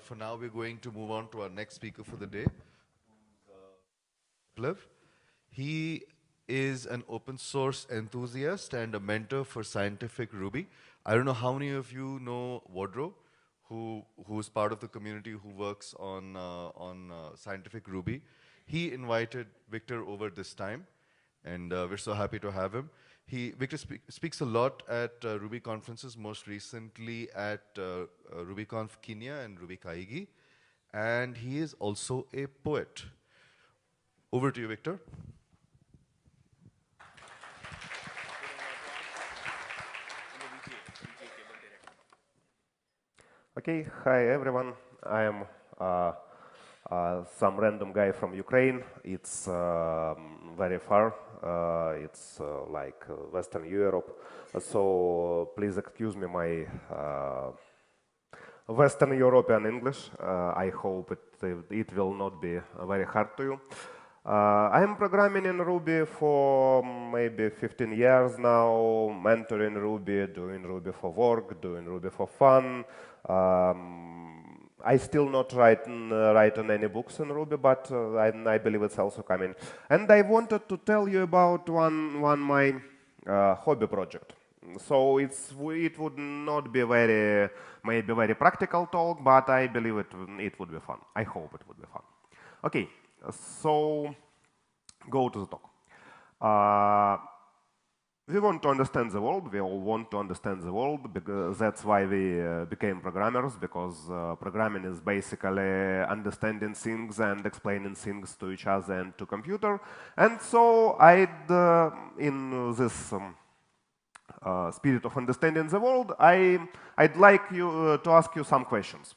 for now, we're going to move on to our next speaker for the day, Biplav. He is an open source enthusiast and a mentor for scientific Ruby. I don't know how many of you know Wodro, who's part of the community who works on scientific Ruby. He invited Victor over this time, and we're so happy to have him. Victor speaks a lot at Ruby conferences, most recently at RubyConf Kenya and Ruby Kaigi, and he is also a poet. Over to you, Victor. Okay, hi everyone. I am some random guy from Ukraine. It's very far. It's like Western Europe. So please excuse me my Western European English. I hope it will not be very hard to you. I am programming in Ruby for maybe 15 years now, mentoring Ruby, doing Ruby for work, doing Ruby for fun. I still not written any books in Ruby, but I believe it's also coming. And I wanted to tell you about one my hobby project. So it would not be maybe very practical talk, but I believe it would be fun. I hope it would be fun. Okay, so go to the talk. We want to understand the world. We all want to understand the world, because that's why we became programmers, because programming is basically understanding things and explaining things to each other and to computer. And so in this spirit of understanding the world, I'd like you to ask you some questions.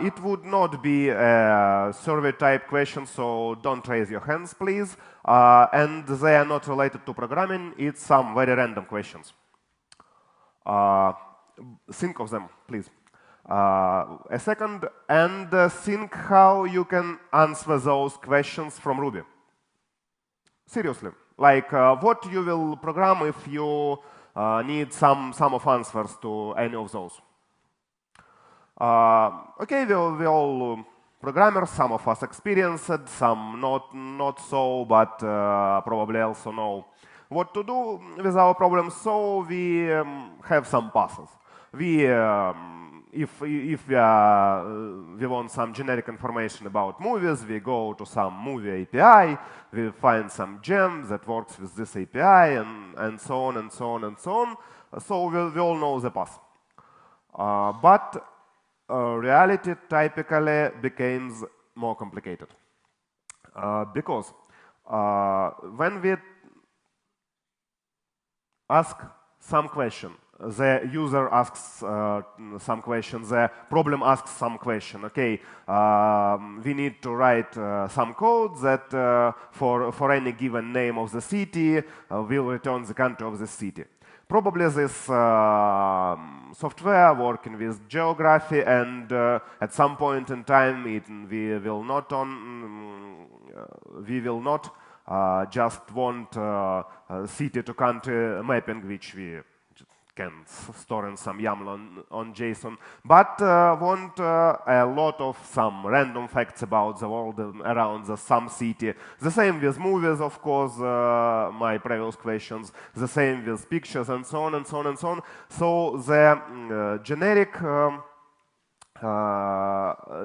It would not be a survey type question, so don't raise your hands, please. And they are not related to programming. It's some very random questions. Think of them, please. A second, and think how you can answer those questions from Ruby. Seriously, like what you will program if you need some of answers to any of those. Okay, we all programmers, some of us experienced, some not so, but probably also know what to do with our problems, so we have some paths. If we want some generic information about movies, we go to some movie API, we find some gem that works with this API, and so on and so on and so on. So we all know the path. But reality typically becomes more complicated. Because when we ask some question, the user asks some question, the problem asks some question. Okay, we need to write some code that for any given name of the city will return the country of the city. Probably this software working with geography, and at some point in time we will not just want city to country mapping, which we can store in some YAML on JSON, but want a lot of some random facts about the world around some city. The same with movies, of course, my previous questions, the same with pictures, and so on and so on and so on. So the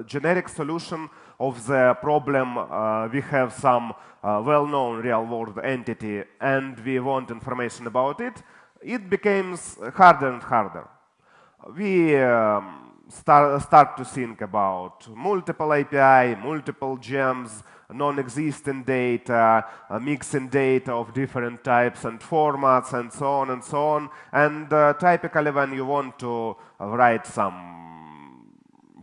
generic solution of the problem, we have some well-known real-world entity and we want information about it, it becomes harder and harder. We start to think about multiple API, multiple gems, non-existent data, mixing data of different types and formats, and so on and so on. And typically when you want to write some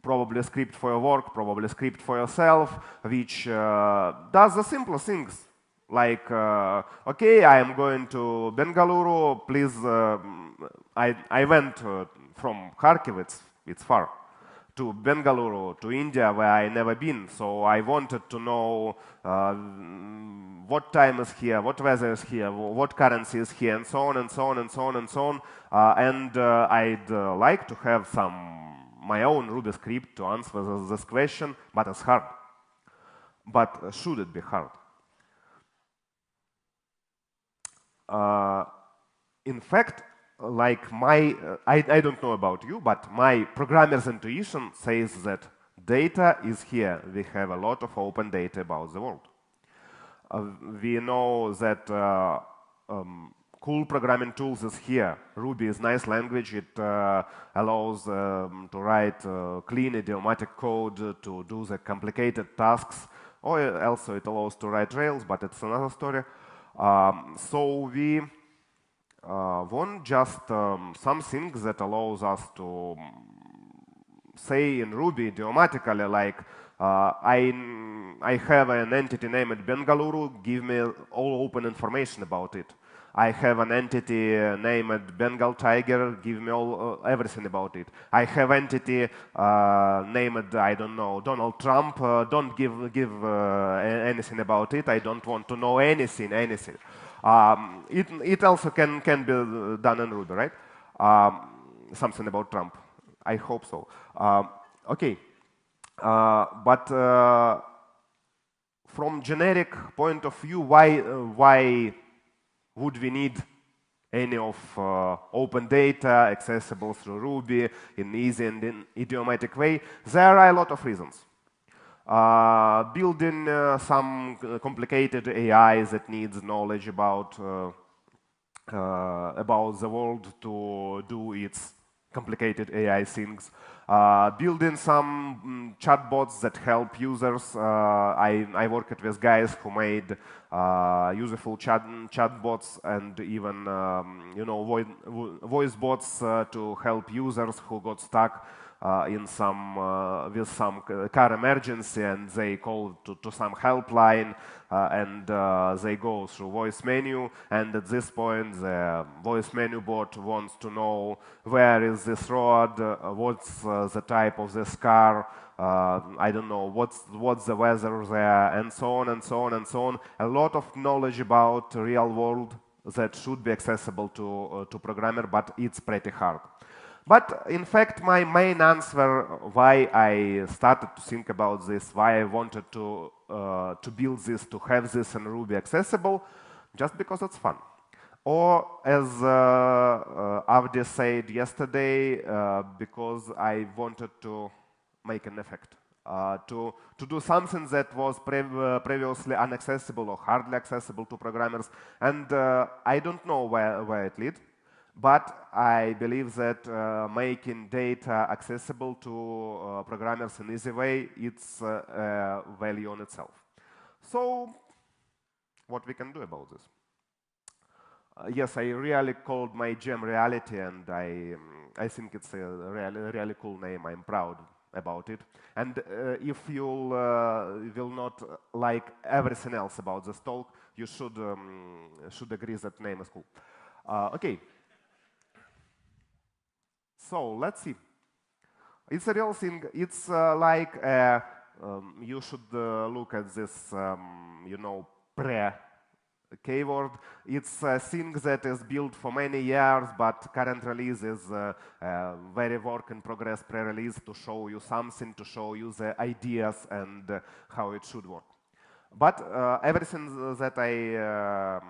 probably script for your work, probably script for yourself, which does the simple things. Like, okay, I am going to Bengaluru, please, I went from Kharkiv, it's far, to Bengaluru, to India, where I never been, so I wanted to know what time is here, what weather is here, what currency is here, and so on, and so on, and so on, and so on. And I'd like to have some my own Ruby script to answer this question, but it's hard. But should it be hard? In fact, like I don't know about you, but my programmer's intuition says that data is here. We have a lot of open data about the world. We know that cool programming tools is here. Ruby is nice language. It allows to write clean idiomatic code to do the complicated tasks. Or also it allows to write Rails, but it's another story. So we want just something that allows us to say in Ruby idiomatically, like I have an entity named Bengaluru, give me all open information about it. I have an entity named Bengal Tiger, give me all everything about it. I have entity named, I don't know, Donald Trump, don't give anything about it. I don't want to know anything. It also can be done in Ruby, right? Something about Trump. I hope so. Okay. But from generic point of view, why would we need any of open data accessible through Ruby in easy and in idiomatic way? There are a lot of reasons. Building some complicated AI that needs knowledge about the world to do its complicated AI things. Building some chatbots that help users. I worked with guys who made useful chatbots and even voice bots to help users who got stuck in with some car emergency, and they call to some helpline and they go through voice menu, and at this point the voice menu bot wants to know where is this road, what's the type of this car, I don't know, what's the weather there, and so on and so on and so on. A lot of knowledge about real world that should be accessible to programmer, but it's pretty hard. But in fact, my main answer why I started to think about this, why I wanted to build this, to have this in Ruby accessible, just because it's fun. Or as Avdi said yesterday, because I wanted to make an effect, to do something that was previously inaccessible or hardly accessible to programmers. And I don't know where it leads. But I believe that making data accessible to programmers in an easy way, it's a value on itself. So what we can do about this? Yes, I really called my gem Reality, and I think it's a really cool name. I'm proud about it. And if you will not like everything else about this talk, you should agree that name is cool. Okay. So let's see. It's a real thing. It's like you should look at this, pre-keyword. It's a thing that is built for many years, but current release is very work in progress pre-release to show you something, to show you the ideas and how it should work. But everything that I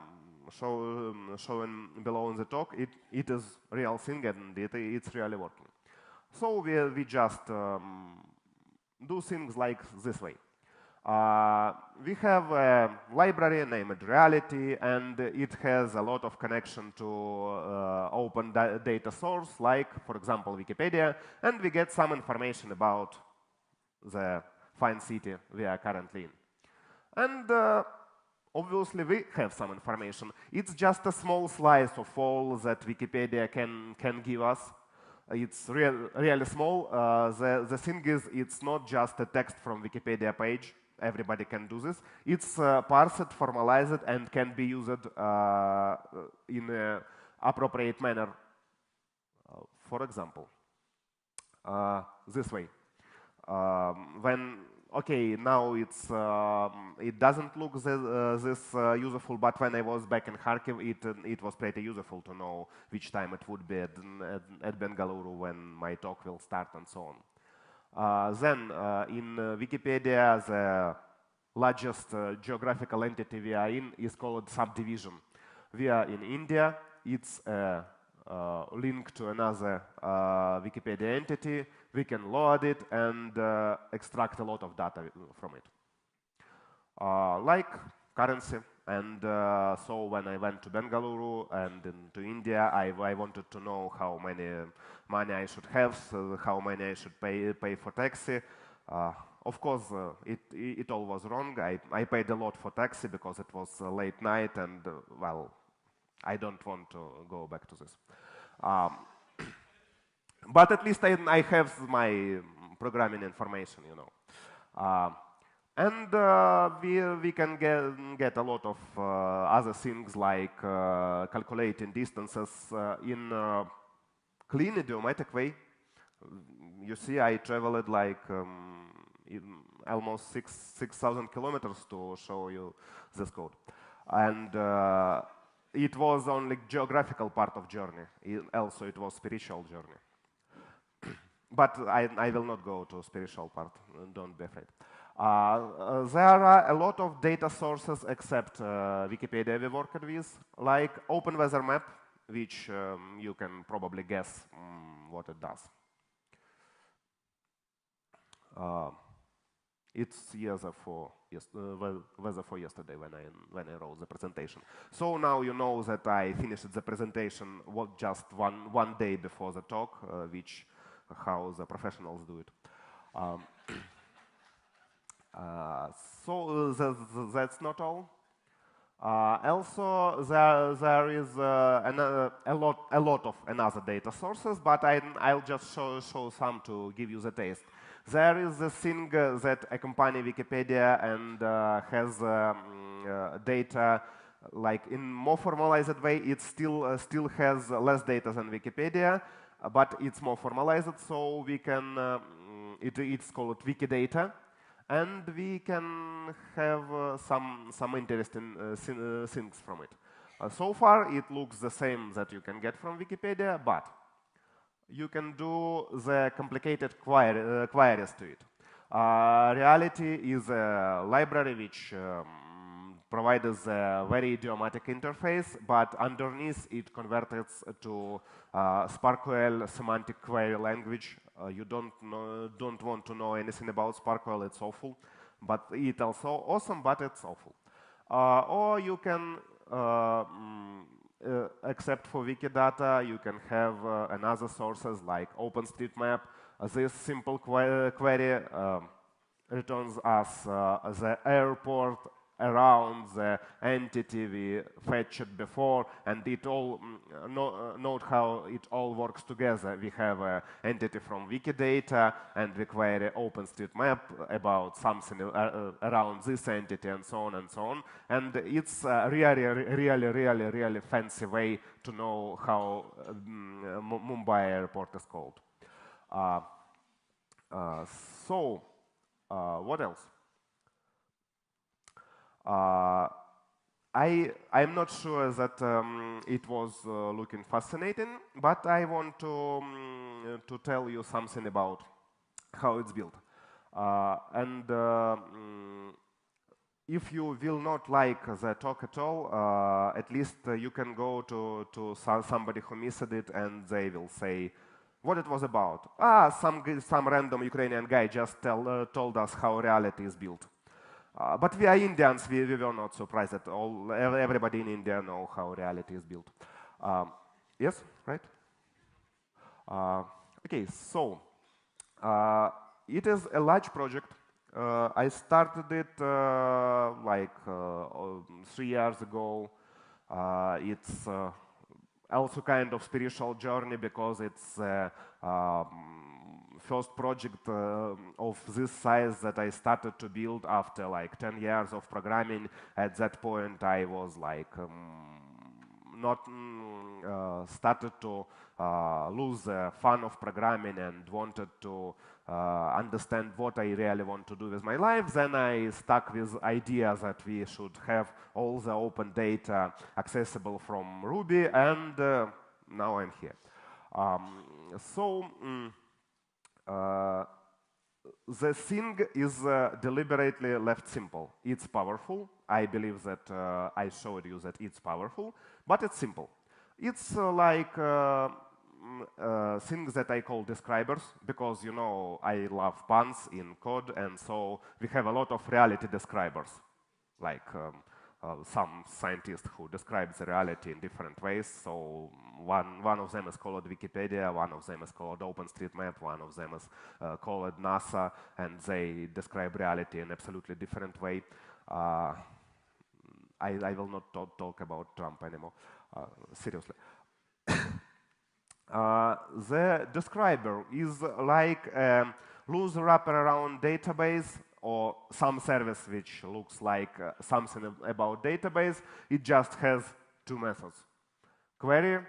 showing below in the talk, it is real thing and it's really working. So we just do things like this way. We have a library named Reality, and it has a lot of connection to open data source, like, for example, Wikipedia, and we get some information about the fine city we are currently in. And obviously, we have some information. It's just a small slice of all that Wikipedia can give us. It's really small. The thing is, it's not just a text from Wikipedia page. Everybody can do this. It's parsed, formalized, and can be used in an appropriate manner. For example, this way. When okay, now it doesn't look this useful, but when I was back in Kharkiv, it was pretty useful to know which time it would be at Bengaluru when my talk will start and so on. Then in Wikipedia, the largest geographical entity we are in is called subdivision. We are in India. It's a link to another Wikipedia entity. We can load it and extract a lot of data from it, like currency. And so when I went to Bengaluru and to India, I wanted to know how many money I should have, so how many I should pay for taxi. Of course, it all was wrong. I paid a lot for taxi because it was late night, and well, I don't want to go back to this. But at least I have my programming information, you know. And we can get a lot of other things like calculating distances in clean idiomatic way. You see, I traveled like almost 6,000 kilometers to show you this code. And it was only geographical part of journey. Also, it was spiritual journey. But I will not go to spiritual part. Don't be afraid. There are a lot of data sources except Wikipedia we worked with, like Open Weather Map, which you can probably guess what it does. It's weather for yesterday when I wrote the presentation. So now you know that I finished the presentation just one day before the talk, which how the professionals do it. So that's not all. Also, there is a lot of another data sources, but I'll just show some to give you the taste. There is a thing that accompany Wikipedia and has data like in more formalized way. It still has less data than Wikipedia, but it's more formalized. So we can it's called Wikidata. And we can have some interesting things from it. So far, it looks the same that you can get from Wikipedia, but you can do the complicated queries to it. Reality is a library which provides a very idiomatic interface, but underneath it converts to SPARQL semantic query language. You don't want to know anything about SPARQL, it's awful. But it's also awesome, but it's awful. Or you can, except for Wikidata, you can have another sources like OpenStreetMap. This simple query returns us the airport around the entity we fetched before, and it all note how it all works together. We have an entity from Wikidata, and we query OpenStreetMap about something around this entity, and so on and so on. And it's a really fancy way to know how Mumbai airport is called. What else? I'm not sure that it was looking fascinating, but I want to tell you something about how it's built. If you will not like the talk at all, at least you can go to somebody who missed it, and they will say what it was about. Some random Ukrainian guy just told us how reality is built. But we are Indians, we were not surprised at all. Everybody in India know how reality is built. Yes, right? Okay, so it is a large project. I started it like 3 years ago. It's also kind of spiritual journey because it's first project of this size that I started to build after like 10 years of programming. At that point, I was like not started to lose the fun of programming and wanted to understand what I really want to do with my life, then I stuck with idea that we should have all the open data accessible from Ruby, and now I'm here. The thing is deliberately left simple. It's powerful. I believe that I showed you that it's powerful, but it's simple. It's like things that I call describers, because you know I love puns in code, and so we have a lot of reality describers, like some scientists who describe the reality in different ways. So one of them is called Wikipedia, one of them is called OpenStreetMap, one of them is called NASA, and they describe reality in absolutely different way. I will not talk about Trump anymore, seriously. The describer is like a loose wraparound database or some service which looks like something about database. It just has two methods. Query.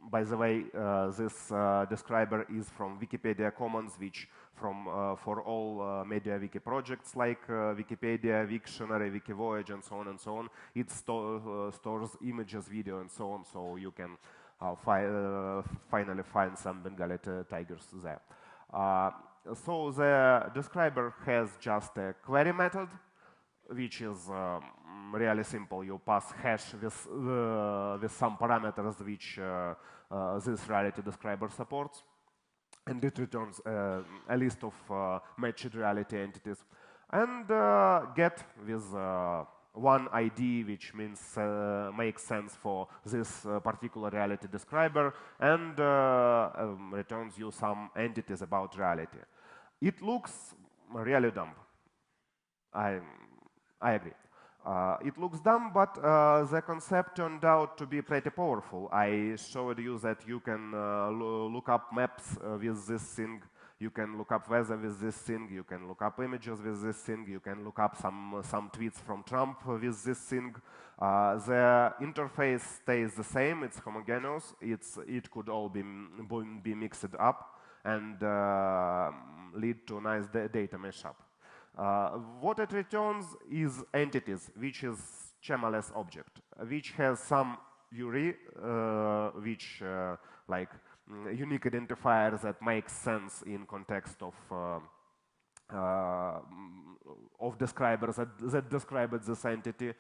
By the way, this describer is from Wikipedia Commons, which for all MediaWiki projects like Wikipedia, Wiktionary, Wikivoyage, and so on and so on. It stores images, video, and so on, so you can finally find some Bengali tigers there. So the describer has just a query method, which is really simple. You pass hash with some parameters which this reality describer supports, and it returns a list of matched reality entities. And get with one ID, which means makes sense for this particular reality describer, and returns you some entities about reality. It looks really dumb. I agree. It looks dumb, but the concept turned out to be pretty powerful. I showed you that you can look up maps with this thing, you can look up weather with this thing, you can look up images with this thing, you can look up some tweets from Trump with this thing. The interface stays the same, it's homogeneous, it could all be mixed up and lead to a nice data mashup. What it returns is entities, which is CHEMALS object, which has some URI, which like unique identifiers that make sense in context of describers that describe this entity,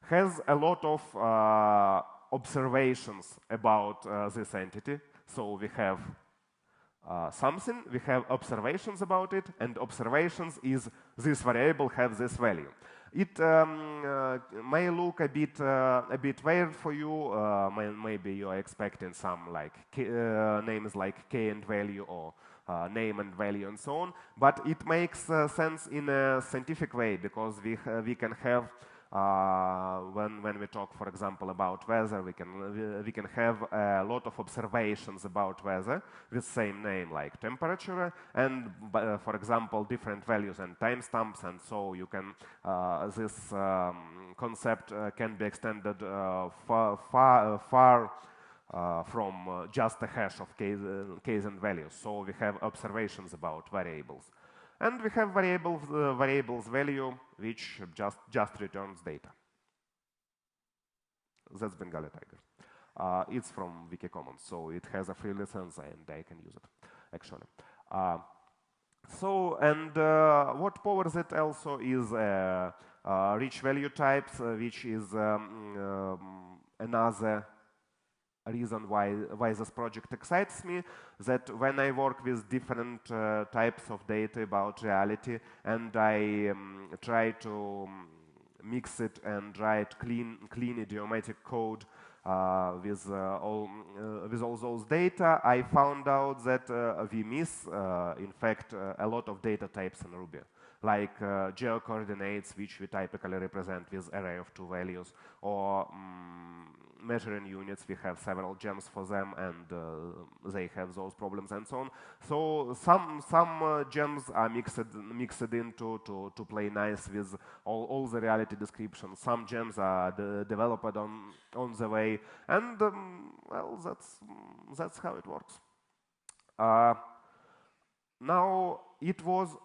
has a lot of observations about this entity. So we have something, we have observations about it, and observations is this variable has this value. It may look a bit weird for you. Maybe you are expecting some like names like k and value or name and value and so on. But it makes sense in a scientific way, because we can have when we talk, for example, about weather, we can have a lot of observations about weather with same name, like temperature, and for example, different values and timestamps, and so you can this concept can be extended far from just a hash of keys and values. So we have observations about variables. And we have variables value, which just returns data. That's Bengali Tiger. It's from Wiki Commons, so it has a free license, and I can use it, actually. What powers it also is rich value types, which is another reason why this project excites me, that when I work with different types of data about reality, and I try to mix it and write clean idiomatic code with all those data, I found out that we miss, in fact, a lot of data types in Ruby, like geocoordinates, which we typically represent with array of two values, or measuring units. We have several gems for them, and they have those problems and so on. So some gems are mixed in to play nice with all the reality descriptions. Some gems are developed on the way, and well, that's how it works. Now it was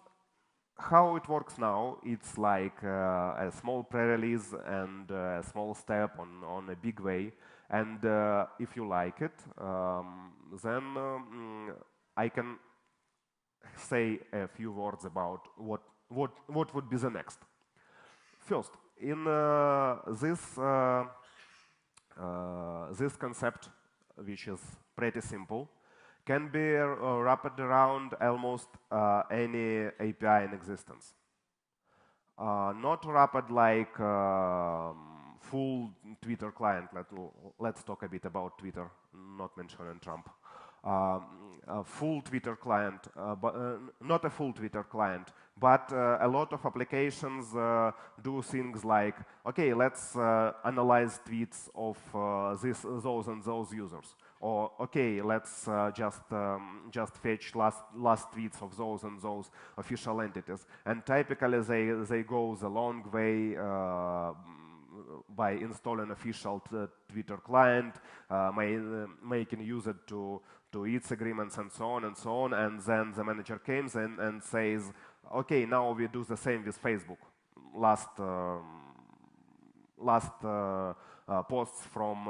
how it works now. It's like a small pre-release and a small step on a big way. And if you like it, then I can say a few words about what would be the next. First, in this concept, which is pretty simple, can be wrapped around almost any API in existence. Not wrapped like full Twitter client. Let's talk a bit about Twitter, not mentioning Trump. A full Twitter client, but not a full Twitter client, but a lot of applications do things like, okay, let's analyze tweets of those and those users, or okay, let's just fetch last tweets of those and those official entities, and typically they go the long way by installing official Twitter client, making use to its agreements and so on, and then the manager comes and says, okay, now we do the same with Facebook. Last posts from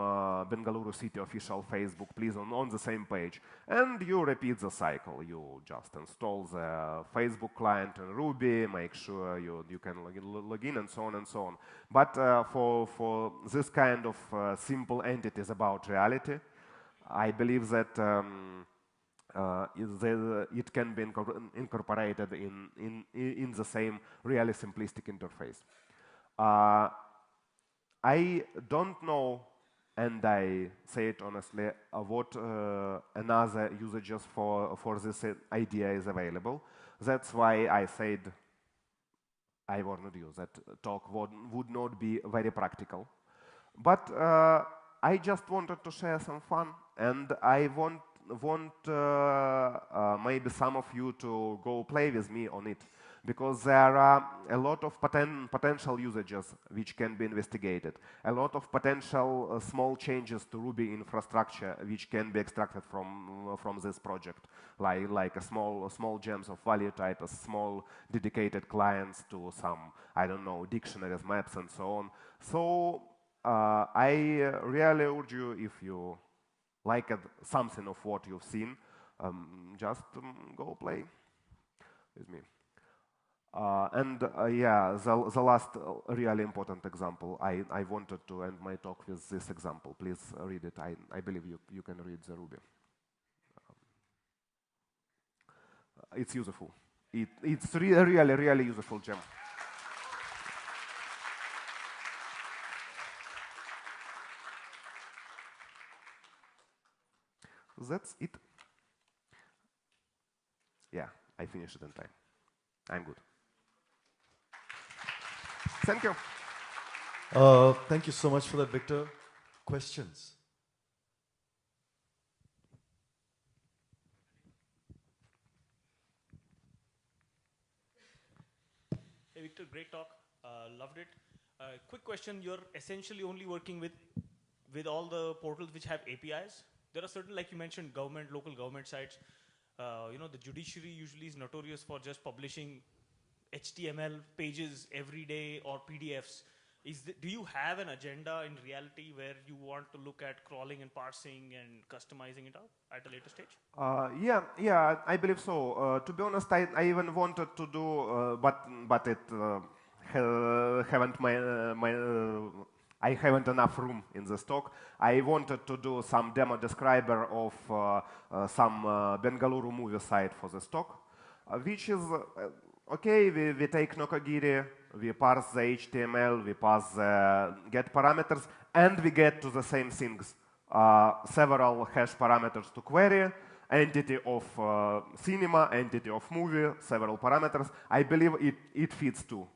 Bengaluru City official Facebook, please, on the same page. And you repeat the cycle. You just install the Facebook client in Ruby, make sure you can log in and so on and so on. But for this kind of simple entities about reality, I believe that it can be incorporated in the same really simplistic interface. I don't know, and I say it honestly, what another usages for this idea is available. That's why I said I warned you that talk would not be very practical. But I just wanted to share some fun, and I want maybe some of you to go play with me on it, because there are a lot of potential usages which can be investigated, a lot of potential small changes to Ruby infrastructure which can be extracted from this project, like a small gems of value type, a small dedicated clients to some, I don't know, dictionaries, maps, and so on. So I really urge you, if you like something of what you've seen, just go play with me. Yeah, the last really important example, I wanted to end my talk with this example. Please read it. I believe you can read the Ruby. It's useful. It's really useful gem. That's it. Yeah, I finished it in time. I'm good. Thank you. Thank you so much for that, Victor. Questions? Hey, Victor, great talk. Loved it. Quick question. You're essentially only working with all the portals which have APIs. There are certain, like you mentioned, local government sites. The judiciary usually is notorious for just publishing HTML pages every day or PDFs. Do you have an agenda in reality where you want to look at crawling and parsing and customizing it out at a later stage? Yeah, I believe so. To be honest, I even wanted to do, but it I haven't enough room in the stock. I wanted to do some demo describer of some Bengaluru movie site for the stock, which is okay. We take Nokogiri, we parse the HTML, we pass the get parameters, and we get to the same things. Several hash parameters to query, entity of cinema, entity of movie, several parameters. I believe it fits too.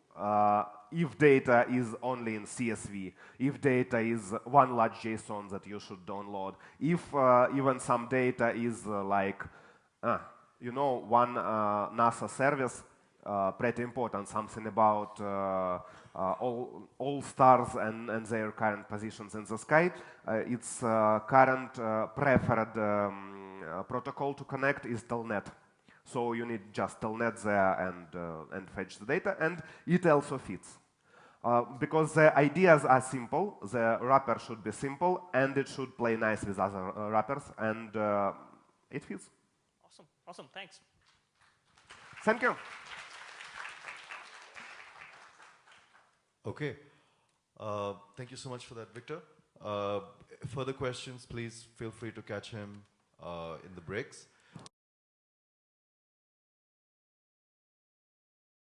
if data is only in CSV, if data is one large JSON that you should download, if even some data is one NASA service, pretty important, something about all stars and their current positions in the sky. Its current preferred protocol to connect is Telnet. So you need just Telnet there and fetch the data, and it also fits. Because the ideas are simple, the wrapper should be simple, and it should play nice with other wrappers, and it fits. Awesome, awesome, thanks. Thank you. Okay. Thank you so much for that, Victor. Further questions, please feel free to catch him in the breaks.